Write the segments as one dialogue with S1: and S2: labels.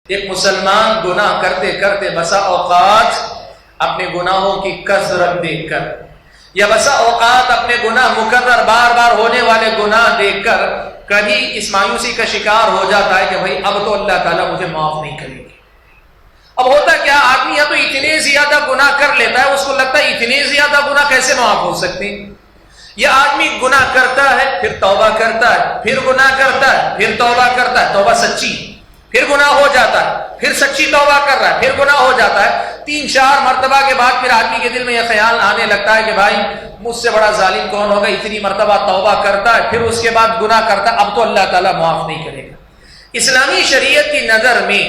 S1: ایک مسلمان گناہ کرتے کرتے بسا اوقات اپنے گناہوں کی کثرت دیکھ کر یا بسا اوقات اپنے گناہ مکرر بار بار ہونے والے گناہ دیکھ کر کبھی اس مایوسی کا شکار ہو جاتا ہے کہ بھائی اب تو اللہ تعالیٰ مجھے معاف نہیں کرے گی۔ اب ہوتا کیا، آدمی یا تو اتنے زیادہ گناہ کر لیتا ہے، اس کو لگتا ہے اتنے زیادہ گناہ کیسے معاف ہو سکتے ہیں۔ یہ آدمی گناہ کرتا ہے، پھر توبہ کرتا ہے، پھر گناہ کرتا ہے، پھر توبہ کرتا ہے، توبہ سچی، پھر گناہ ہو جاتا ہے، پھر سچی توبہ کر رہا ہے، پھر گناہ ہو جاتا ہے، 3-4 مرتبہ کے بعد پھر آدمی کے دل میں یہ خیال آنے لگتا ہے کہ بھائی مجھ سے بڑا ظالم کون ہوگا، اتنی مرتبہ توبہ کرتا ہے، پھر اس کے بعد گناہ کرتا ہے، اب تو اللہ تعالیٰ معاف نہیں کرے گا۔ اسلامی شریعت کی نظر میں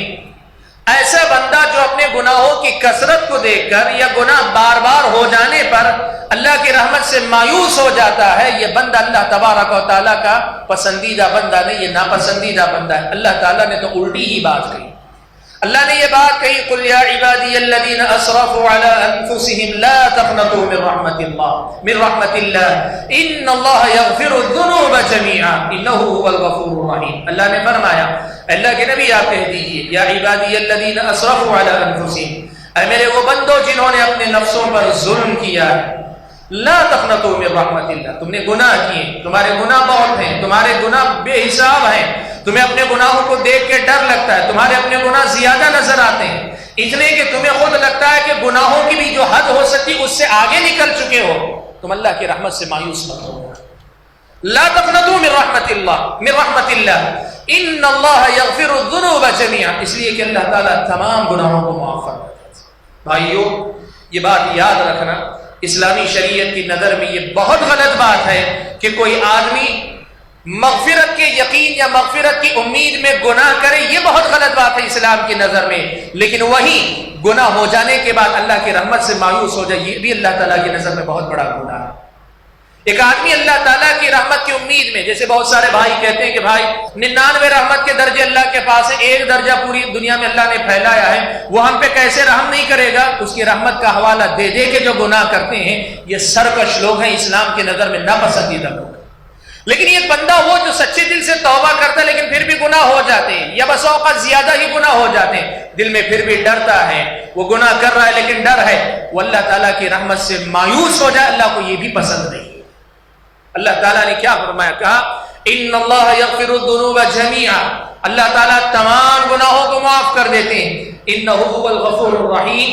S1: ایسا بندہ جو اپنے گناہوں کی کثرت کو دیکھ کر یا گناہ بار بار ہو جانے پر اللہ کی رحمت سے مایوس ہو جاتا ہے، یہ بندہ اللہ تبارک و تعالیٰ کا پسندیدہ بندہ نہیں، یہ ناپسندیدہ بندہ ہے۔ اللہ تعالیٰ نے تو الٹی ہی بات کہی، اللہ نے یہ بات کہی، قل یا عبادی الذین اسرفوا علی انفسہم لا تقنطوا من رحمت اللہ ان اللہ یغفر الذنوب جميعا انہ هو الغفور الرحیم۔ اللہ نے فرمایا، اللہ کے نبی آپ کہہ دیجئے، یا عبادی الذین اسرفوا علی انفسہم، اے میرے وہ بندوں جنہوں نے اپنے نفسوں پر ظلم کیا ہے، لا تقنطوا من رحمت اللہ، تم نے گناہ کیے، تمہارے گناہ بہت ہیں، تمہارے گناہ بے حساب ہیں، تمہیں اپنے گناہوں کو دیکھ کے ڈر لگتا ہے، تمہارے اپنے گناہ زیادہ نظر آتے ہیں، اتنے کہ تمہیں خود لگتا ہے کہ گناہوں کی بھی جو حد ہو سکتی اس سے آگے نکل چکے ہو، تم اللہ کی رحمت سے مایوس مت ہو۔ لا تقنطوا من رحمت اللہ ان اللہ یغفر الذنوب جميعا، اس لیے کہ اللہ تعالیٰ تمام گناہوں کو معاف فرماتا ہے۔ بھائیو، یہ بات یاد رکھنا، اسلامی شریعت کی نظر میں یہ بہت غلط بات ہے کہ کوئی آدمی مغفرت کے یقین یا مغفرت کی امید میں گناہ کرے، یہ بہت غلط بات ہے اسلام کی نظر میں، لیکن وہی گناہ ہو جانے کے بعد اللہ کی رحمت سے مایوس ہو جائے، یہ بھی اللہ تعالیٰ کی نظر میں بہت بڑا گناہ ہے۔ ایک آدمی اللہ تعالیٰ کی رحمت کی امید میں، جیسے بہت سارے بھائی کہتے ہیں کہ بھائی 99 رحمت کے درجے اللہ کے پاس ہیں، ایک درجہ پوری دنیا میں اللہ نے پھیلایا ہے، وہ ہم پہ کیسے رحم نہیں کرے گا، اس کی رحمت کا حوالہ دے دے کے جو گناہ کرتے ہیں یہ سرکش لوگ ہیں، اسلام کی نظر میں ناپسندیدہ لوگ۔ لیکن یہ بندہ وہ جو سچے دل سے توبہ کرتا ہے لیکن پھر بھی گناہ ہو جاتے ہیں یا بس اوقات زیادہ ہی گناہ ہو جاتے ہیں، دل میں پھر بھی ڈرتا ہے، وہ گناہ کر رہا ہے لیکن ڈر ہے، وہ اللہ تعالیٰ کی رحمت سے مایوس ہو جائے، اللہ کو یہ بھی پسند نہیں۔ اللہ تعالیٰ نے کیا فرمایا، کہا ان اللہ یغفر الذنوب جميعا، اللہ تعالیٰ تمام گناہوں کو معاف کر دیتے ہیں، انہ هو الغفور الرحیم،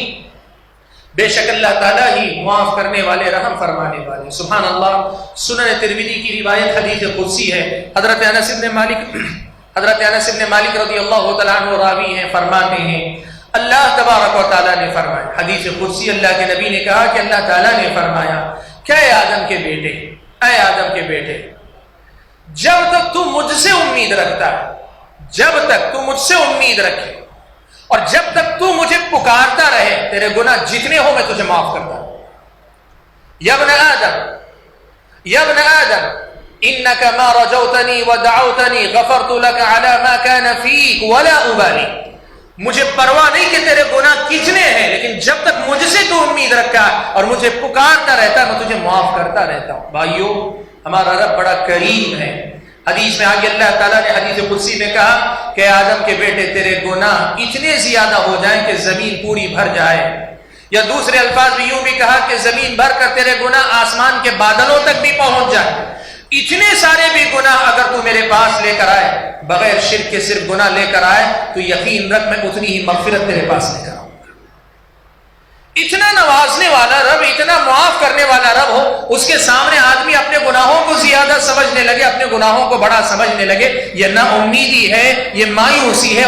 S1: بے شک اللہ تعالیٰ ہی معاف کرنے والے، رحم فرمانے والے۔ سبحان اللہ۔ سنن ترمذی کی روایت حدیث قدسی ہے، حضرت انس بن مالک رضی اللہ تعالیٰ عنہ راوی ہیں، فرماتے ہیں اللہ تبارک و تعالیٰ نے فرمایا، حدیث قدسی، اللہ کے نبی نے کہا کہ اللہ تعالیٰ نے فرمایا کہ اے آدم کے بیٹے، اے آدم کے بیٹے، جب تک تو مجھ سے امید رکھتا ہے، جب تک تو مجھ سے امید رکھے اور جب تک تو مجھے پکارتا رہے، تیرے گناہ جتنے ہو میں تجھے معاف کرتا ہوں۔ یا ابن آدم انک ما رجوتنی ودعوتنی غفرت لک علی ما کان فیک ولا ابالی، مجھے پرواہ نہیں کہ تیرے گناہ کتنے ہیں، لیکن جب تک مجھ سے تو امید رکھا اور مجھے پکارتا رہتا ہے میں تجھے معاف کرتا رہتا ہوں۔ بھائیو، ہمارا رب بڑا کریم ہے۔ حدیث میں آگے اللہ تعالیٰ نے حدیث قدسی میں کہا کہ آدم کے بیٹے تیرے گناہ اتنے زیادہ ہو جائیں کہ زمین پوری بھر جائے، یا دوسرے الفاظ میں یوں بھی کہا کہ زمین بھر کر تیرے گناہ آسمان کے بادلوں تک بھی پہنچ جائے، اتنے سارے بھی گناہ اگر تو میرے پاس لے کر آئے، بغیر شرک کے صرف گناہ لے کر آئے، تو یقین رکھ میں اتنی ہی مغفرت تیرے پاس لے کر آؤں گا۔ اتنا نوازنے والا رب، اتنا معاف کرنے والا رب ہو، اس کے سامنے آدمی اپنے گناہوں کو زیادہ سمجھنے لگے، اپنے گناہوں کو بڑا سمجھنے لگے، یہ نا امیدی ہے، یہ مایوسی ہے۔